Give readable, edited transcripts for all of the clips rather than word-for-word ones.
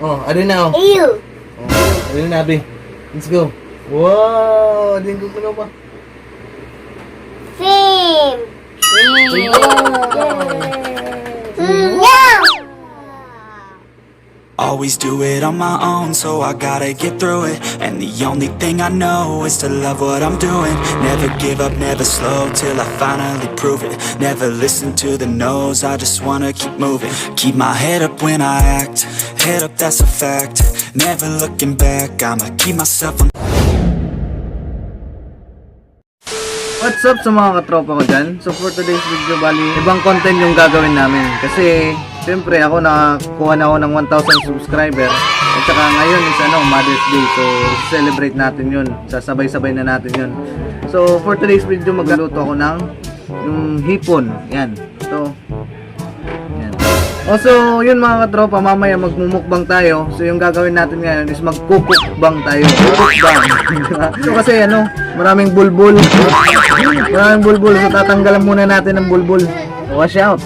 Oh, ano na oh. Ew. Oh, ano na, Abi? Let's go. Wow, din ko pa. Same. Yeah. Always do it on my own, so I gotta get through it. And the only thing I know is to love what I'm doing. Never give up, never slow, till I finally prove it. Never listen to the no's, I just wanna keep moving. Keep my head up when I act, head up, that's a fact. Never looking back, I'ma keep myself on. What's up sa mga katropa ko dyan? So for today's video, bali, ibang content yung gagawin namin. Kasi, siyempre ako nakakuha na ako ng 1,000 subscriber. At saka ngayon is Mother's Day. So, celebrate natin yun. Sasabay-sabay na natin yun. So, for today's video, magluluto ako ng yung hipon. Yan. So, yan. Also, yun mga katropa, mamaya magmumukbang tayo. So, yung gagawin natin ngayon is magkukukbang tayo. Kukbang. So, kasi maraming bulbul. Maraming bulbul. So, tatanggalan muna natin ng bulbul. Wash out.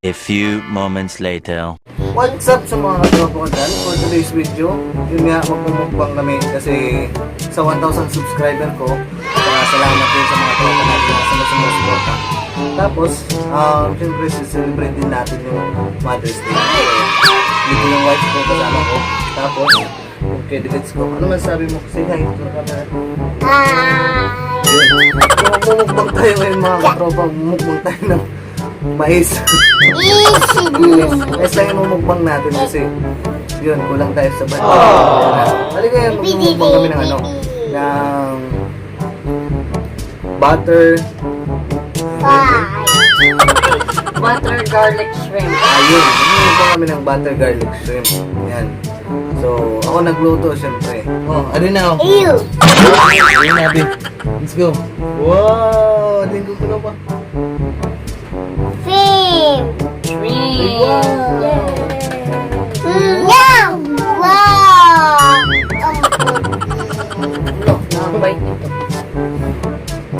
A few moments later. What's up sa mga katropa ko dyan? For today's video, yun nga, magmumukbang kami kasi sa 1,000 subscriber ko. Kaya salamat din sa mga tropa natin na sumusuporta. Tapos, siyempre, celebrate din natin yung Mother's Day. Dito yung wife ko, kasama ko. Tapos, okay, let's go. Ano masasabi mo? Say hi. So, magmumukbang tayo ngayon mga katropa. Magmumukbang tayo ng mais. Mais lang yung mumukbang natin kasi yun, kulang tayo sa bato. Halika yan, magmumukbang kami ng ng butter Garlic shrimp. ayun, magmumukbang kami ng butter garlic shrimp. Yan. So, ako nagluto syempre. Oh, ano na oh. Ew. Ayun na, Abi. Let's go. Wow, din ko pa. Same. Wow. Yeah. Wow.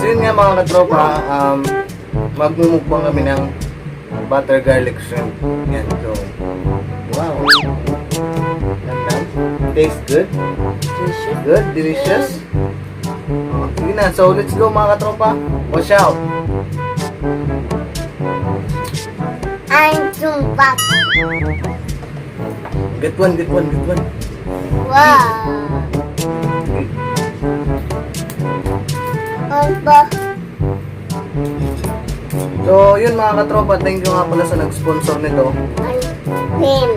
So yun nga mga katropa, magmumukbang kami ng butter garlic shrimp. Yan, so, wow. Ganda. Tastes good. Good, delicious. Sige na, so let's go mga katropa. Watch out. I'm Zumba. Get one. Wow. So yun mga katropa, thank you nga pala sa nag-sponsor nito. Same.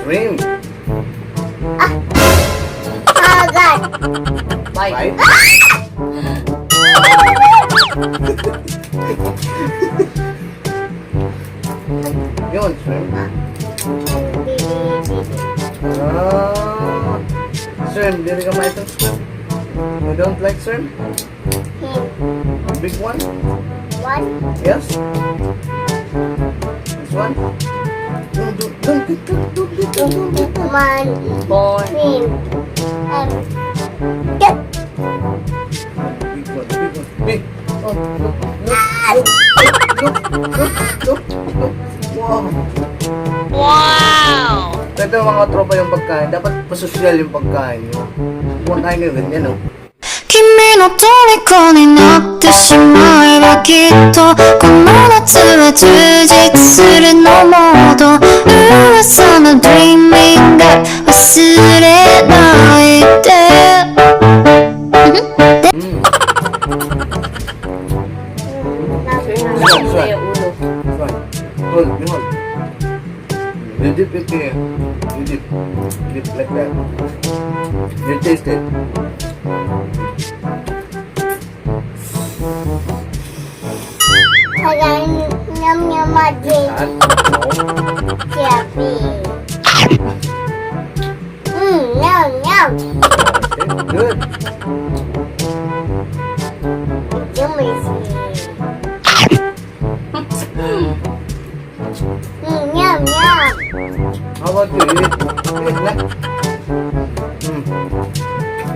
Shrimp. Agad. Bye. Yun, shrimp. Shrimp, dili ka maitong shrimp. You don't like shrimp? Big one? What? Yes? This one? Don't get Man. Born. Get. Big one. Big. Oh, look. Wow. Wow. Ito mga tropa yung pagkain. Dapat pasosyal yung pagkain nyo. Huwag kain kayo ganyan, no? 君の虜になってしまえばきっとこの夏は充実するのもっと噂の dreaming が忘れないでSwan. Swan. Hold, hold. You dip it here. You dip. Dip like that. You taste it. Parang yum-yum din. At, Happy. Yum. okay, good. Yummy. Yum. How about you? Eat it. Eat it, like.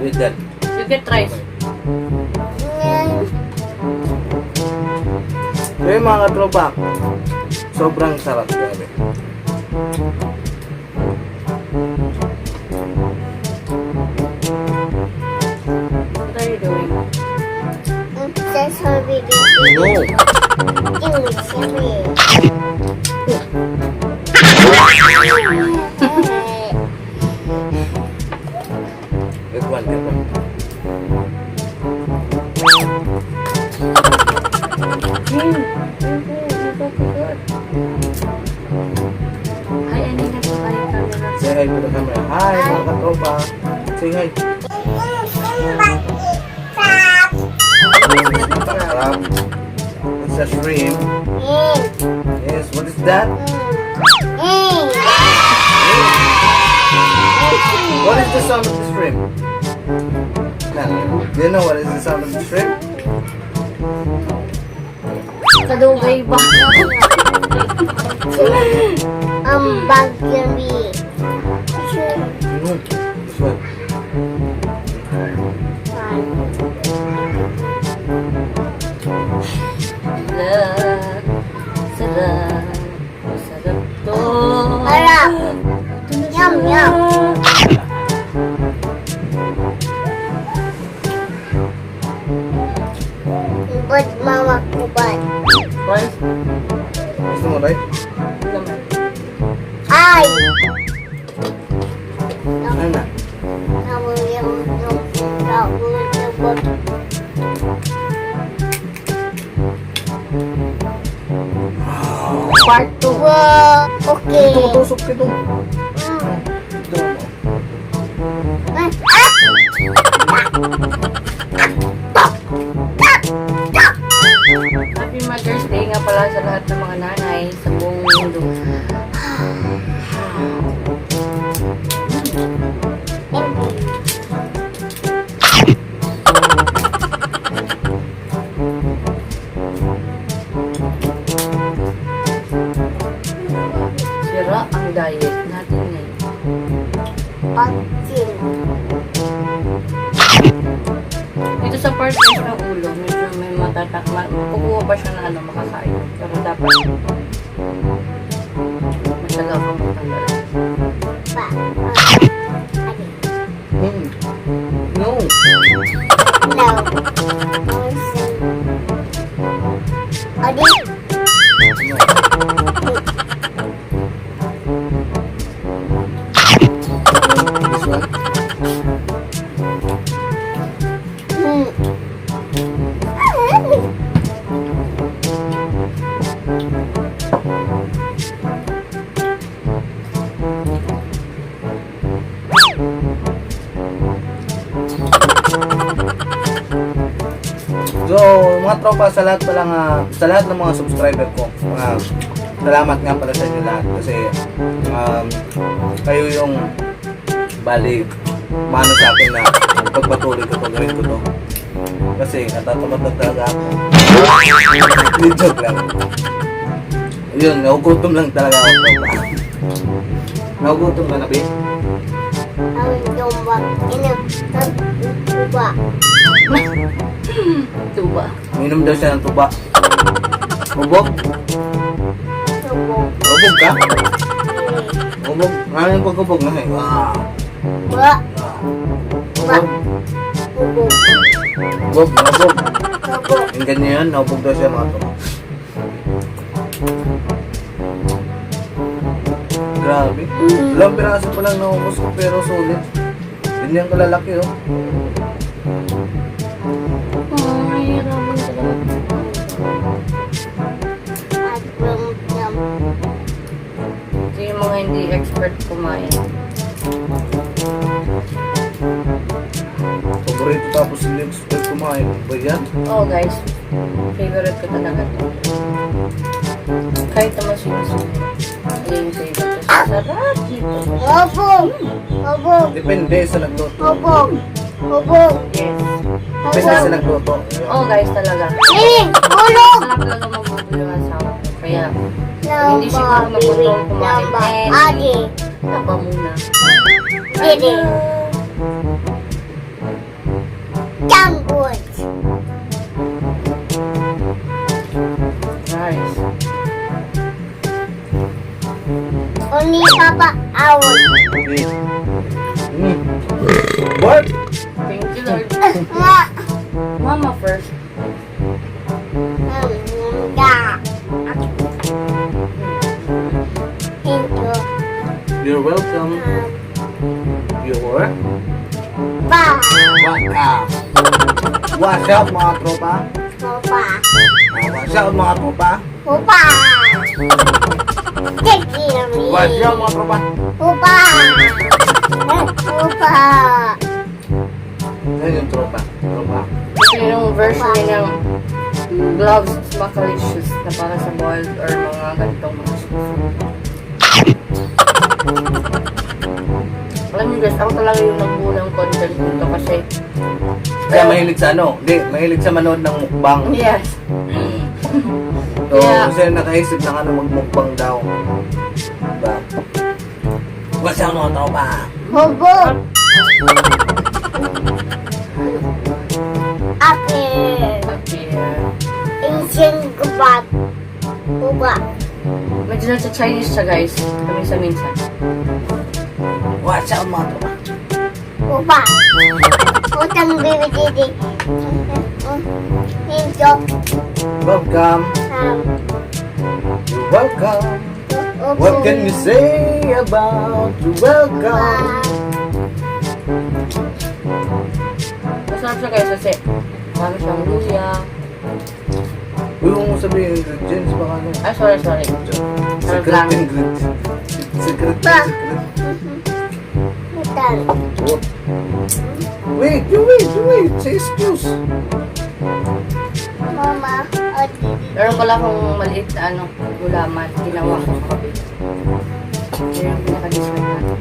Eat that. You get rice. So yung mga katropa, sobrang sarap. Grabe. What are you doing? That's how we do No. Get one, get one. Hi, Anina. Bye, camera. Say hi to the camera. Hi, mga katropa. Say hi. Sarap. It's a shrimp. Yes, what is that? What is the sound of the shrimp? Now, do you know what is the sound of the shrimp? Kadugay ba? Baggery. This one. Sarap. Sarap. Sarap to. Sarap. Yum. But mama ko ba? Rice. Gusto mo, right? Naman. Ay! Ano na? Part 2. Wow, okay. Tusok ka ito. Ito mo. Happy Mother's Day nga pala sa lahat ng mga nanay sa buong mundo. Sira ang diet natin ngayon. Pagsin. Dito sa part guys ng ulo, medyo may kukuha pa siya na ano, makakain. Pero dapat matyaga kang matanggal. Pa. No. No. Adi. This one. So, mga tropa, sa lahat pala nga, sa lahat ng mga subscriber ko, salamat nga pala sa inyo lahat kasi kayo yung bali mano sa akin na pagpatuloy ko gawin ko to. Kasi natatamad na talaga ako. Hindi, joke lang. Yun, nagugutom lang talaga ako, tropa. Nagugutom ka na, babe? Ang dumba. Tuba. Tuba. Minom daw siya ng tuba. Bubog? Tubo. Bubog ka? Bubog? Ano yung pagbubog na eh? Ba. Bubog? Tubo. Bubog, nabog. Tubo. Yung ganyan yun, nabog daw siya mga tropa. Grabe. Ilang piraso pa lang naubos ko pero sulit. Ganyan kalalaki oh. Mahirapan talaga. At yum. Ito yung mga hindi expert kumain. Paborito tapos hindi expert kumain. Ba yan? Oh guys, favorite ko talaga to. Kahit naman sinusunod. Yung favorite ko. Sarap dito. Hubog. Hubog. Depende sa nagluto. Hubog. Hubog. Yes. Depende sa nagluto. Oh guys, talaga. Hulog. Sarap talaga magbubuli ng asawa ko. Kaya, hindi siguro magutong kumain. Adi. Tapa muna. Didi. Jambut. Nice. Only Papa out. What? Thank you, Lord. Ma. Mama first. Da. Thank you. You're welcome. You're Pa. What's up mga tropa? Papa. What's up mga tropa? Papa. Take care. What's up mga tropa? Papa. Papa. Ayun yung tropa. Tropa. Ito yung version niya ng gloves smakalicious na para sa boiled or mga ganitong mga soup. Alam niyo guys, ako talaga yung nagbuo ng content dito kasi Kaya mahilig sa ano? Hindi, mahilig sa manood ng mukbang. yes. So, Yeah. kasi nakaisip na ano magmukbang daw. Diba? What's up mga tropa? Bobo. Apple. Ancient gubat. Buba. Medyo nasa Chinese siya guys, minsan. What's up mga tropa? Buba. Utang baby didi. Hinto. Welcome. You're welcome. What can you say about you welcome? Masarap siya guys kasi marami siyang luya. Uy, huwag mo sabihin ingredients baka ano. Ay, sorry. Sarap Secret lang. ingredients. Secret. Pa. Utan. Oh. Wait. Say excuse. Mama. O didi. Meron pala akong maliit na gulaman. Ginawa ko sa kape. Yun yung pinaka-dessert natin.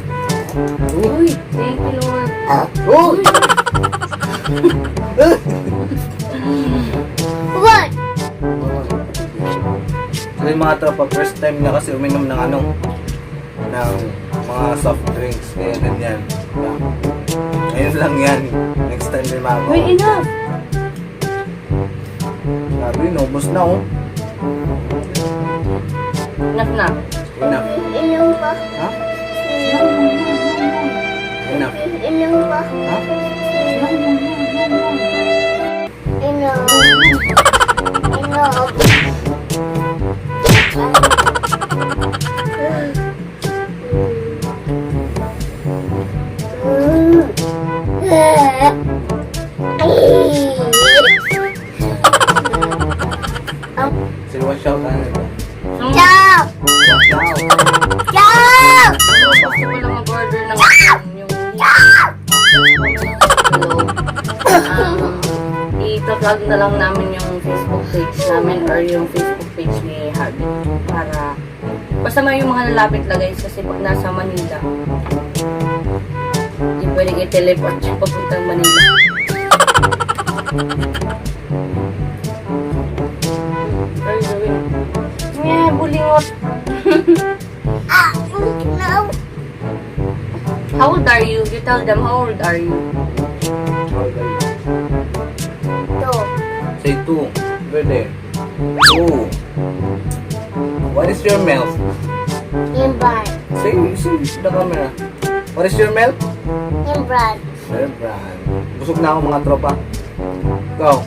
Uy! Thank you, Lord. Oh! What? So yung mga tropa, first time na kasi uminom ng ng mga soft drinks. Kaya ganyan. Ngayon lang yan. Next time din mga Uy, enough! Sabi, nobos na oh. Enough na. Enough. Inom pa. Ha? Enough. Inom pa. Ha? Inom. Inom. Say watch out ano ito. Ciao! Watch out. Ciao! So, gusto ko lang mag-order ng yung i-vlog na lang namin yung Facebook page namin or yung Facebook page ni Harvey para basta may yung mga lalapit lang guys kasi pag nasa Manila hindi pwedeng i-teleport siya papuntang Manila. What are you doing? Yeah, bulingot. No. How old are you? You tell them how old are you? Say 2. Pwede. 2. What is your milk? Imbrad. Say to the camera. What is your milk? Imbrad. Sir Brand. Busog na ako mga tropa. Go.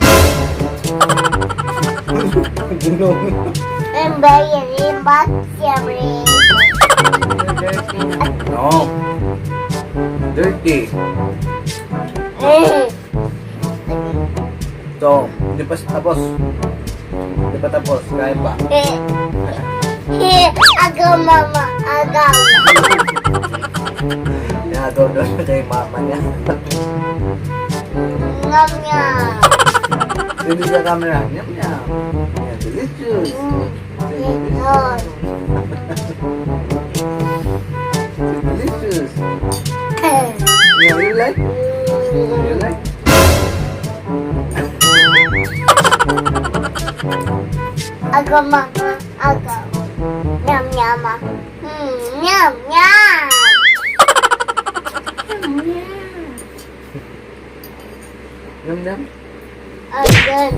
Imbrad. Imbrad. Siyempre. Dirty na. No. Dirty. So, hindi pa tapos. Hindi pa tapos. Kaya pa. Agaw, mama. Agaw. Nagaw doon kay mama niya. Ngam ngam. Hindi sa camera. Yum yum. Yeah, delicious. Ganon. Delicious. Yeah, you like? You like? Agaw, mama. Agaw. Nyam nyama. Nyam nyam. Yum yum. Agaw.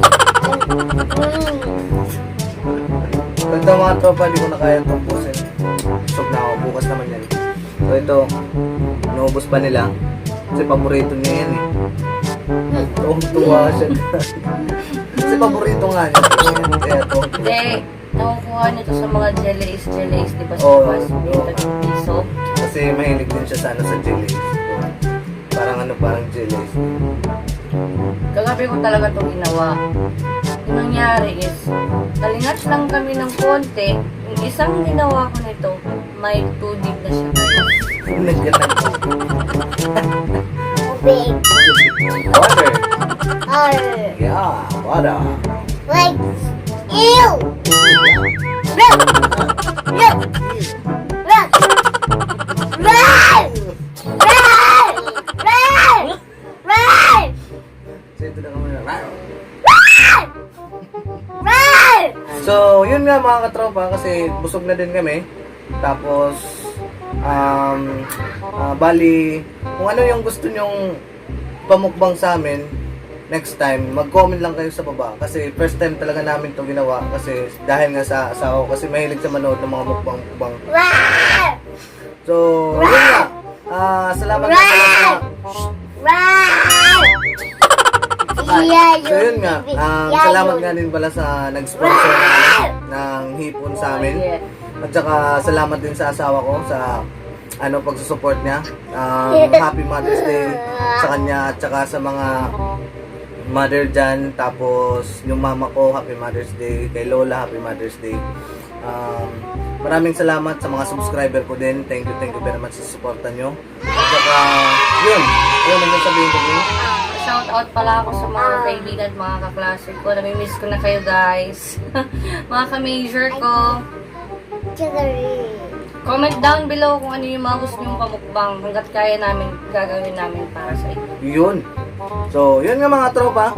Ito mga tropa, di ko na kaya tumpusin. Busog na ako, bukas naman yan. So ito, inuubos pa nila. Kasi paborito niya yan eh. Tuwang-tuwa siya. Kasi paborito nga niya. Kaya ito. Hindi, nakukuha nito sa mga jellies, di ba? Sa Oo. labas, yung tag-piso. Kasi mahilig din siya sa ano sa jellies. Parang jellies. Kagabi ko talaga itong ginawa. Yung nangyari is, nalingat lang kami ng konti. Yung isang ginawa ko nito, may tubig na siya. Nagkatan ko. Big. Water. Or. Yeah, water. Like. Ew. Look. Look. Look. Run. Run. Run. Run. So ito na kami na. Run. Run. So, yun nga mga katropa kasi busog na din kami. Tapos, bali, kung ano yung gusto nyong pamukbang sa amin, next time, mag-comment lang kayo sa baba. Kasi first time talaga namin to ginawa. Kasi dahil nga sa asawa ko, kasi mahilig sa manood ng mga mukbang-mukbang. Run. So, yun nga. Salamat nga pala sa... Run. Yeah, So yun nga, salamat nga din pala sa nag-sponsor ng hipon sa amin. At saka salamat din sa asawa ko sa pagsusupport niya. Happy Mother's Day sa kanya at saka sa mga mother dyan. Tapos yung mama ko, Happy Mother's Day. Kay Lola, Happy Mother's Day. Maraming salamat sa mga subscriber ko din. Thank you very much sa supportan nyo. At saka, yun ang sabihin ko din. Shout out pala ako sa mga kaibigan, mga kaklase ko. Namimiss ko na kayo guys. Mga ka-major ko. Comment down below kung ano yung mga gusto nyong pamukbang. Hanggat kaya namin, gagawin namin para sa inyo. Yun. So, yun nga mga tropa.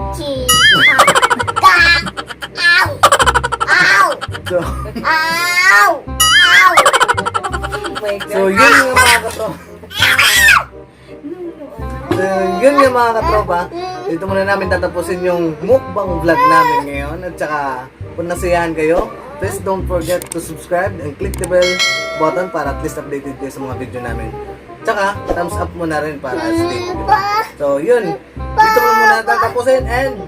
Ow! Ow! So, Ow! Ow! Oh my God. so yun nga mga katropa. So, yun nga mga katropa. Dito muna namin tatapusin yung mukbang vlog namin ngayon. At saka, kung nasiyahan kayo, please don't forget to subscribe and click the bell button para at least updated kayo sa mga video namin. Tsaka, thumbs up mo na rin para stay. Diba? So, yun. Dito muna tatapusin and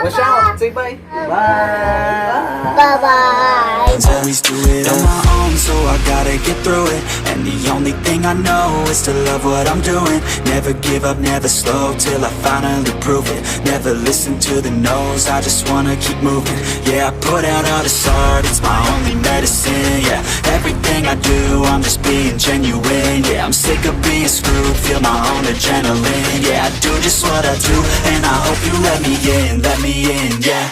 wash out. Say bye. Bye. Bye-bye. Always do it on my own, so I gotta get through it. And the only thing I know is to love what I'm doing. Never give up, never slow, till I finally prove it. Never listen to the no's, I just wanna keep moving. Yeah, I put out all this art, it's my only medicine. Yeah, everything I do, I'm just being genuine. Yeah, I'm sick of being screwed, feel my own adrenaline. Yeah, I do just what I do, and I hope you let me in, yeah.